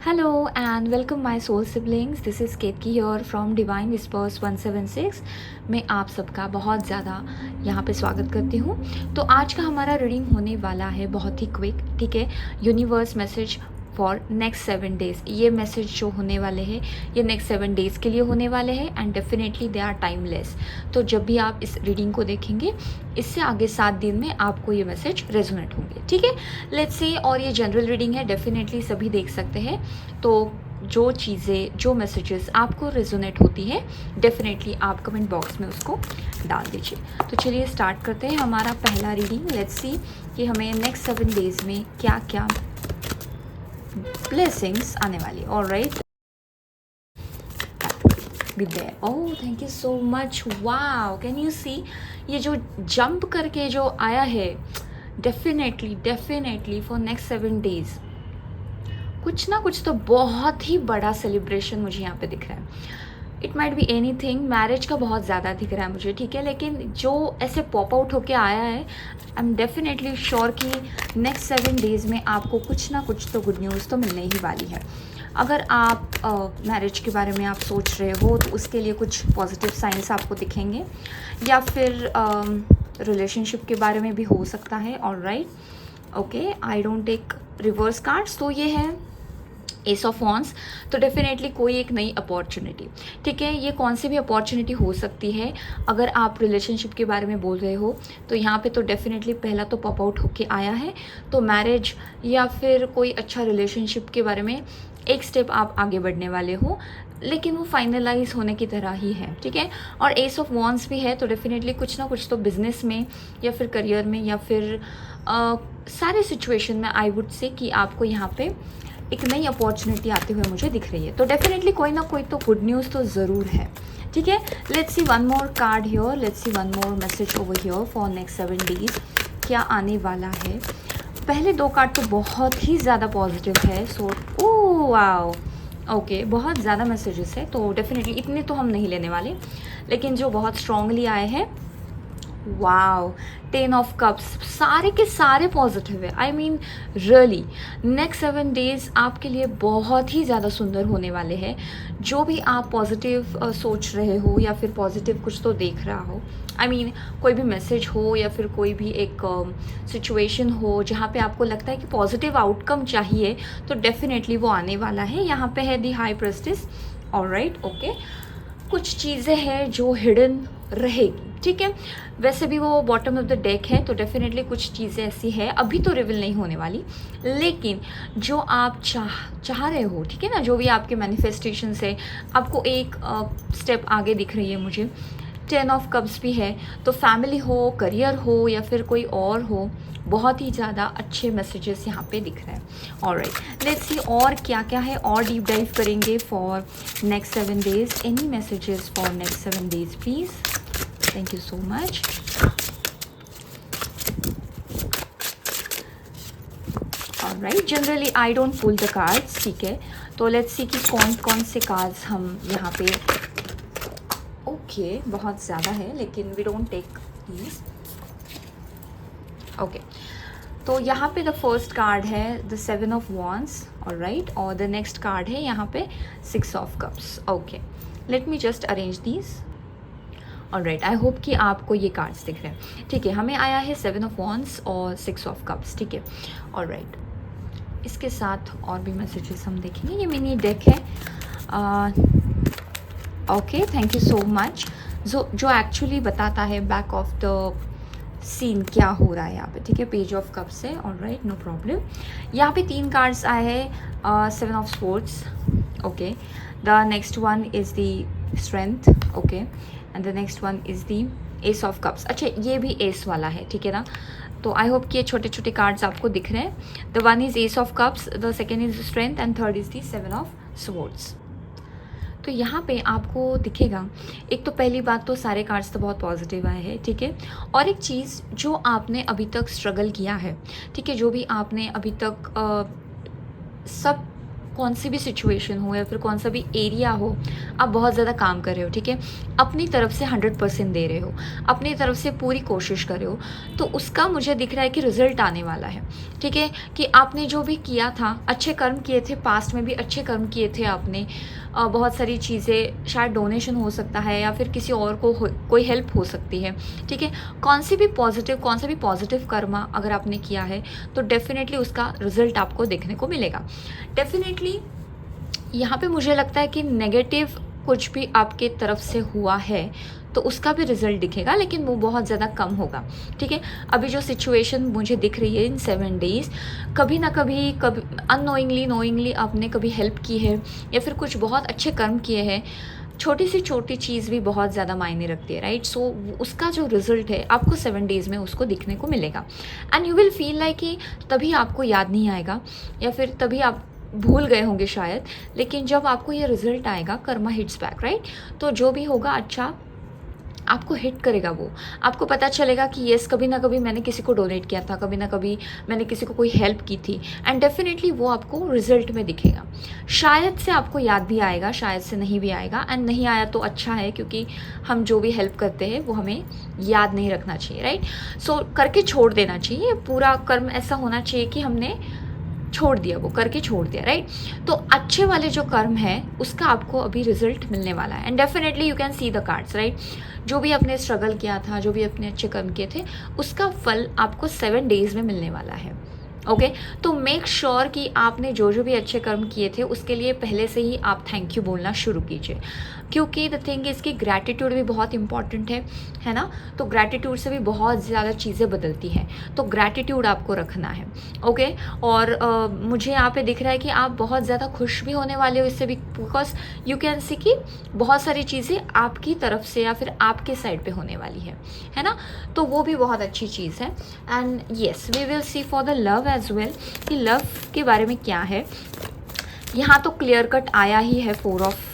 Hello and welcome my soul siblings. This is Ketki here from Divine Whispers 176. मैं आप सबका बहुत ज़्यादा यहाँ पे स्वागत करती हूँ। तो आज का हमारा रीडिंग होने वाला है बहुत ही क्विक, ठीक है। Universe message for next 7 days. ये मैसेज जो होने वाले हैं ये नेक्स्ट 7 डेज़ के लिए होने वाले हैं and definitely they are timeless. तो जब भी आप इस रीडिंग को देखेंगे इससे आगे 7 दिन में आपको ये मैसेज रेजोनेट होंगे, ठीक है। लेट्स सी, और ये जनरल रीडिंग है, डेफिनेटली सभी देख सकते हैं। तो जो चीज़ें, जो मैसेजेस आपको रेजोनेट होती है डेफिनेटली आप कमेंट बॉक्स में उसको डाल दीजिए। तो चलिए स्टार्ट करते हैं हमारा पहला रीडिंग। लेट्स सी कि हमें नेक्स्ट 7 डेज़ में क्या क्या ब्लेसिंग्स आने वाली। Alright, be there. Oh, thank you so much. Wow, can you see ये जो जंप करके जो आया है, डेफिनेटली फॉर नेक्स्ट 7 डेज कुछ ना कुछ तो बहुत ही बड़ा सेलिब्रेशन मुझे यहाँ पे दिख रहा है। It might be any thing, marriage का बहुत ज़्यादा दिख रहा है मुझे, ठीक है। लेकिन जो ऐसे पॉप आउट होके आया है, आई एम डेफिनेटली श्योर कि नेक्स्ट 7 डेज़ में आपको कुछ ना कुछ तो गुड न्यूज़ तो मिलने ही वाली है। अगर आप मैरिज के बारे में आप सोच रहे हो तो उसके लिए कुछ पॉजिटिव साइंस आपको दिखेंगे, या फिर रिलेशनशिप के बारे में भी हो सकता है। Alright, okay, I don't take reverse cards. तो ये है एस ऑफ वॉन्ड्स। तो डेफिनेटली कोई एक नई अपॉर्चुनिटी, ठीक है। ये कौन सी भी अपॉर्चुनिटी हो सकती है। अगर आप रिलेशनशिप के बारे में बोल रहे हो तो यहाँ पे तो डेफिनेटली पहला तो पॉप आउट होके आया है, तो मैरिज या फिर कोई अच्छा रिलेशनशिप के बारे में एक स्टेप आप आगे बढ़ने वाले हो, लेकिन वो फाइनलाइज होने की तरह ही है, ठीक है। और एस ऑफ वॉन्ड्स भी है, तो डेफिनेटली कुछ ना कुछ तो बिजनेस में या फिर करियर में या फिर सारे सिचुएशन में आई वुड से कि आपको यहाँ पे एक नई अपॉर्चुनिटी आते हुए मुझे दिख रही है। तो डेफिनेटली कोई ना कोई तो गुड न्यूज़ तो ज़रूर है, ठीक है। Let's see one more card here, let's see one more message over here for next 7 days. क्या आने वाला है। पहले 2 कार्ड तो बहुत ही ज़्यादा पॉजिटिव है। सो ओ वाओ, ओके, बहुत ज़्यादा मैसेजेस है, तो डेफिनेटली इतने तो हम नहीं लेने वाले, लेकिन जो बहुत स्ट्रांगली आए हैं, वाओ, 10 ऑफ कप्स, सारे के सारे पॉजिटिव है। I mean really next 7 days आपके लिए बहुत ही ज़्यादा सुंदर होने वाले हैं। जो भी आप पॉजिटिव सोच रहे हो या फिर पॉजिटिव कुछ तो देख रहा हो, आई मीन कोई भी मैसेज हो या फिर कोई भी एक सिचुएशन हो जहाँ पे आपको लगता है कि पॉजिटिव आउटकम चाहिए, तो डेफिनेटली वो आने वाला है। यहाँ पे है दी हाई प्रेस्टिस। ऑलराइट, ओके, कुछ चीज़ें हैं जो हिडन रहेगी, ठीक है। वैसे भी वो बॉटम ऑफ द डेक है, तो डेफिनेटली कुछ चीज़ें ऐसी है अभी तो रिवील नहीं होने वाली, लेकिन जो आप चाह रहे हो, ठीक है ना, जो भी आपके मैनिफेस्टेशंस है, आपको एक स्टेप आगे दिख रही है मुझे। 10 ऑफ कप्स भी है, तो फैमिली हो, करियर हो या फिर कोई और हो, बहुत ही ज़्यादा अच्छे मैसेजेस यहाँ पे दिख रहे हैं। ऑलराइट, लेट्स सी और क्या क्या है, और डीप डाइव करेंगे for next 7 days. Any messages for next 7 days please. Thank you so much. Alright, generally I don't pull the cards, ठीक है। तो लेट्स सी कि कौन कौन से कार्ड्स हम यहाँ पे, ओके, बहुत ज़्यादा है लेकिन we don't take these. Okay, तो यहाँ पे द फर्स्ट कार्ड है द 7 ऑफ वॉन्ड्स, ऑलराइट, और द नेक्स्ट कार्ड है यहाँ पे 6 of cups. Okay, let me just arrange these. Alright, I hope कि आपको ये कार्ड्स दिख रहे हैं, ठीक है। हमें आया है 7 ऑफ वॉन्ड्स और 6 ऑफ कप्स, ठीक है। ऑलराइट, इसके साथ और भी मैसेजेस हम देखेंगे। ये मिनी डेक है। Okay, thank you so much. जो एक्चुअली बताता है बैक ऑफ द सीन क्या हो रहा है यहाँ पे, ठीक है। पेज ऑफ कप्स है, ऑलराइट, नो प्रॉब्लम। यहाँ पे 3 कार्ड्स आए हैं, 7 of sports, okay, the next one is the strength, okay, and the next one is the S of cups. अच्छा, ये भी एस वाला है, ठीक है ना। तो आई होप कि ये छोटे छोटे कार्ड्स आपको दिख रहे हैं। The one is S of cups, the second is strength and third is the 7 of sports. तो यहाँ पे आपको दिखेगा, एक तो पहली बात तो सारे कार्ड्स तो बहुत पॉजिटिव आए हैं, ठीक है। और एक चीज़ जो आपने अभी तक स्ट्रगल किया है, ठीक है, जो भी आपने अभी तक सब कौन सी भी सिचुएशन हो या फिर कौन सा भी एरिया हो, आप बहुत ज़्यादा काम कर रहे हो, ठीक है, अपनी तरफ से 100% दे रहे हो, अपनी तरफ से पूरी कोशिश कर रहे हो, तो उसका मुझे दिख रहा है कि रिजल्ट आने वाला है, ठीक है, कि आपने जो भी किया था, अच्छे कर्म किए थे, पास्ट में भी अच्छे कर्म किए थे आपने, बहुत सारी चीज़ें, शायद डोनेशन हो सकता है या फिर किसी और को कोई हेल्प हो सकती है, ठीक है, कौन सा भी पॉजिटिव कर्म अगर आपने किया है तो डेफिनेटली उसका रिजल्ट आपको देखने को मिलेगा। डेफिनेटली यहाँ पे मुझे लगता है कि नेगेटिव कुछ भी आपके तरफ से हुआ है तो उसका भी रिजल्ट दिखेगा, लेकिन वो बहुत ज़्यादा कम होगा, ठीक है। अभी जो सिचुएशन मुझे दिख रही है इन 7 डेज़, कभी ना कभी अननोइंगली नोइंगली आपने कभी हेल्प की है या फिर कुछ बहुत अच्छे कर्म किए हैं, छोटी सी छोटी चीज़ भी बहुत ज़्यादा मायने रखती है, राइट। सो उसका जो रिजल्ट है आपको 7 डेज़ में उसको दिखने को मिलेगा, and you will feel like कि तभी आपको याद नहीं आएगा या फिर तभी आप भूल गए होंगे शायद, लेकिन जब आपको ये रिजल्ट आएगा, कर्मा हिट्स बैक, राइट, तो जो भी होगा अच्छा आपको हिट करेगा, वो आपको पता चलेगा कि येस, कभी ना कभी मैंने किसी को डोनेट किया था, कभी ना कभी मैंने किसी को कोई हेल्प की थी, एंड डेफिनेटली वो आपको रिजल्ट में दिखेगा। शायद से आपको याद भी आएगा, शायद से नहीं भी आएगा, एंड नहीं आया तो अच्छा है, क्योंकि हम जो भी हेल्प करते हैं वो हमें याद नहीं रखना चाहिए, राइट। सो करके छोड़ देना चाहिए, पूरा कर्म ऐसा होना चाहिए कि हमने छोड़ दिया, वो करके छोड़ दिया, राइट। तो अच्छे वाले जो कर्म है उसका आपको अभी रिजल्ट मिलने वाला है, and definitely you can see the cards, right. जो भी आपने स्ट्रगल किया था, जो भी अपने अच्छे कर्म किए थे, उसका फल आपको 7 डेज़ में मिलने वाला है, ओके। तो मेक श्योर कि आपने जो जो भी अच्छे कर्म किए थे उसके लिए पहले से ही आप थैंक यू बोलना शुरू कीजिए, क्योंकि द थिंग इज़ कि ग्रैटिट्यूड भी बहुत इंपॉर्टेंट है ना। तो ग्रैटिट्यूड से भी बहुत ज़्यादा चीज़ें बदलती हैं, तो ग्रैटिट्यूड आपको रखना है, ओके। और मुझे यहाँ पे दिख रहा है कि आप बहुत ज़्यादा खुश भी होने वाले हो इससे भी, बिकॉज यू कैन सी कि बहुत सारी चीज़ें आपकी तरफ से या फिर आपके साइड पे होने वाली है ना, तो वो भी बहुत अच्छी चीज़ है। And yes, we will see for the love as well कि लव के बारे में क्या है। यहाँ तो क्लियर कट आया ही है 4 ऑफ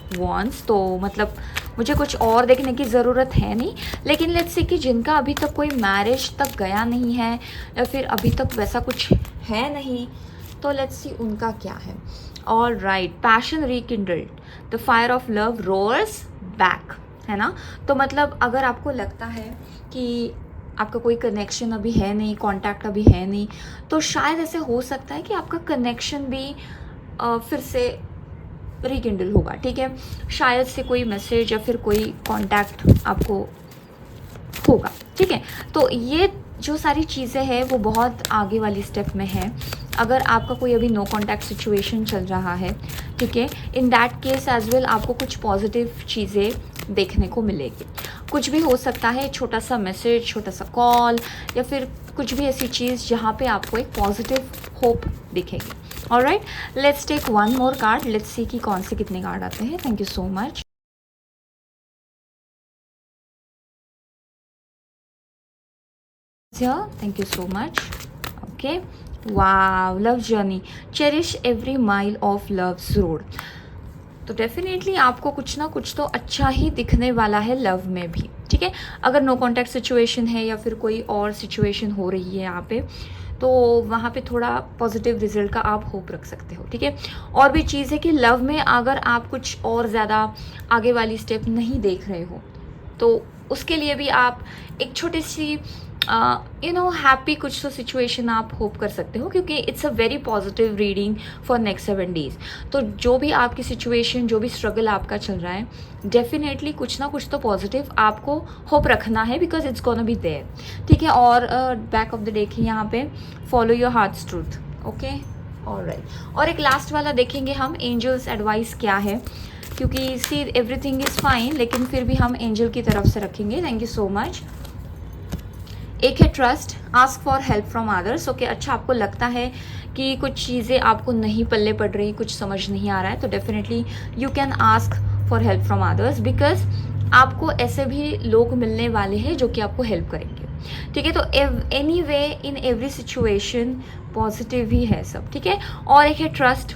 वॉन्स, तो मतलब मुझे कुछ और देखने की ज़रूरत है नहीं, लेकिन लेट्स सी कि जिनका अभी तक कोई मैरिज तक गया नहीं है या फिर अभी तक वैसा कुछ है नहीं, तो लेट्स सी उनका क्या है। All right, passion rekindled, the fire of love roars back, है ना। तो मतलब अगर आपको लगता है कि आपका कोई कनेक्शन अभी है नहीं, कांटेक्ट अभी है नहीं, तो शायद ऐसे हो सकता है कि आपका कनेक्शन भी फिर से रिकिंडल होगा, ठीक है। शायद से कोई मैसेज या फिर कोई कांटेक्ट आपको होगा, ठीक है। तो ये जो सारी चीज़ें हैं वो बहुत आगे वाली स्टेप में है। अगर आपका कोई अभी नो कांटेक्ट सिचुएशन चल रहा है, ठीक है, in that case as well आपको कुछ पॉजिटिव चीज़ें देखने को मिलेगी। कुछ भी हो सकता है, छोटा सा मैसेज, छोटा सा कॉल या फिर कुछ भी ऐसी चीज़ जहाँ पे आपको एक पॉजिटिव होप दिखेगी। Alright, let's take one more card, let's see कि कौन से कितने कार्ड आते हैं। Thank you so much. Thank you so much. Okay, wow, love journey, cherish every mile of love's road. तो डेफिनेटली आपको कुछ ना कुछ तो अच्छा ही दिखने वाला है लव में भी, ठीक है। अगर नो कॉन्टैक्ट सिचुएशन है या फिर कोई और सिचुएशन हो रही है यहाँ पे, तो वहाँ पे थोड़ा पॉजिटिव रिजल्ट का आप होप रख सकते हो, ठीक है। और भी चीज़ है कि लव में अगर आप कुछ और ज़्यादा आगे वाली स्टेप नहीं देख रहे हो, तो उसके लिए भी आप एक छोटी सी हैप्पी कुछ तो सिचुएशन आप होप कर सकते हो, क्योंकि it's a very positive reading for next 7 days. तो जो भी आपकी सिचुएशन, जो भी स्ट्रगल आपका चल रहा है, डेफिनेटली कुछ ना कुछ तो पॉजिटिव आपको होप रखना है, because it's gonna be there, ठीक है। और बैक ऑफ द डेक यहाँ पे follow your heart's truth, okay, alright. और एक लास्ट वाला देखेंगे हम, एंजल्स एडवाइस क्या है, क्योंकि सी एवरीथिंग इज़ फाइन, लेकिन फिर भी हम एंजल की तरफ से रखेंगे। Thank you so much. एक है trust, ask for help from others, okay. अच्छा, आपको लगता है कि कुछ चीज़ें आपको नहीं पल्ले पड़ रही, कुछ समझ नहीं आ रहा है, तो definitely you can ask for help from others, because आपको ऐसे भी लोग मिलने वाले हैं जो कि आपको हेल्प करेंगे, ठीक है। तो anyway in every situation positive ही है सब, ठीक है। और एक है ट्रस्ट,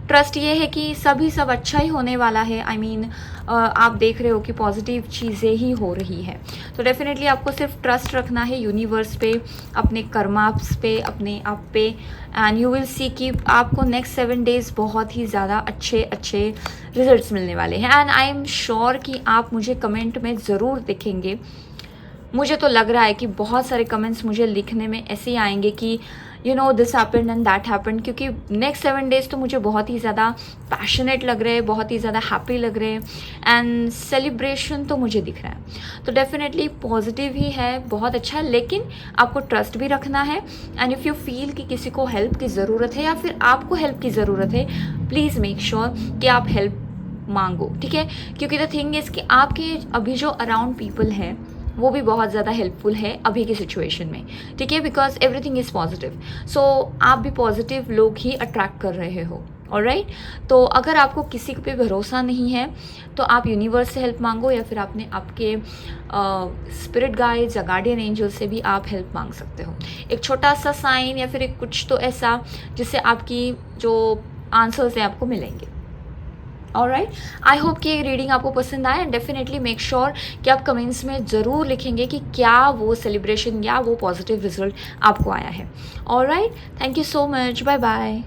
ट्रस्ट ये है कि सब अच्छा ही होने वाला है। आई मीन आप देख रहे हो कि पॉजिटिव चीज़ें ही हो रही है। तो डेफिनेटली आपको सिर्फ ट्रस्ट रखना है यूनिवर्स पे, अपने कर्मास पे, अपने आप पे, एंड यू विल सी कि आपको नेक्स्ट 7 डेज़ बहुत ही ज़्यादा अच्छे रिजल्ट्स मिलने वाले हैं। एंड आई एम श्योर कि आप मुझे कमेंट में ज़रूर दिखेंगे। मुझे तो लग रहा है कि बहुत सारे कमेंट्स मुझे लिखने में ऐसे ही आएंगे कि you know this happened and that happened, क्योंकि नेक्स्ट 7 डेज़ तो मुझे बहुत ही ज़्यादा पैशनेट लग रहे हैं, बहुत ही ज़्यादा हैप्पी लग रहे हैं एंड सेलिब्रेशन तो मुझे दिख रहा है। तो डेफिनेटली पॉजिटिव ही है, बहुत अच्छा है, लेकिन आपको ट्रस्ट भी रखना है। एंड इफ़ यू फील कि किसी को हेल्प की ज़रूरत है या फिर आपको हेल्प की ज़रूरत है, प्लीज़ मेक श्योर कि आप हेल्प मांगो, ठीक है। क्योंकि द थिंग इज़ कि आपके अभी जो अराउंड पीपल है वो भी बहुत ज़्यादा हेल्पफुल है अभी की सिचुएशन में, ठीक है, बिकॉज एवरीथिंग इज़ पॉजिटिव। सो आप भी पॉजिटिव लोग ही अट्रैक्ट कर रहे हो, ऑलराइट। तो अगर आपको किसी पे भरोसा नहीं है तो आप यूनिवर्स से हेल्प मांगो, या फिर आपके स्पिरिट गाइड्स या गार्डियन एंजल से भी आप हेल्प मांग सकते हो। एक छोटा सा साइन या फिर एक कुछ तो ऐसा जिससे आपकी जो आंसर्स हैं आपको मिलेंगे। ऑलराइट, आई होप कि ये रीडिंग आपको पसंद आए, एंड डेफिनेटली मेक श्योर कि आप कमेंट्स में ज़रूर लिखेंगे कि क्या वो सेलिब्रेशन या वो पॉजिटिव रिजल्ट आपको आया है। Alright, thank you so much, bye bye.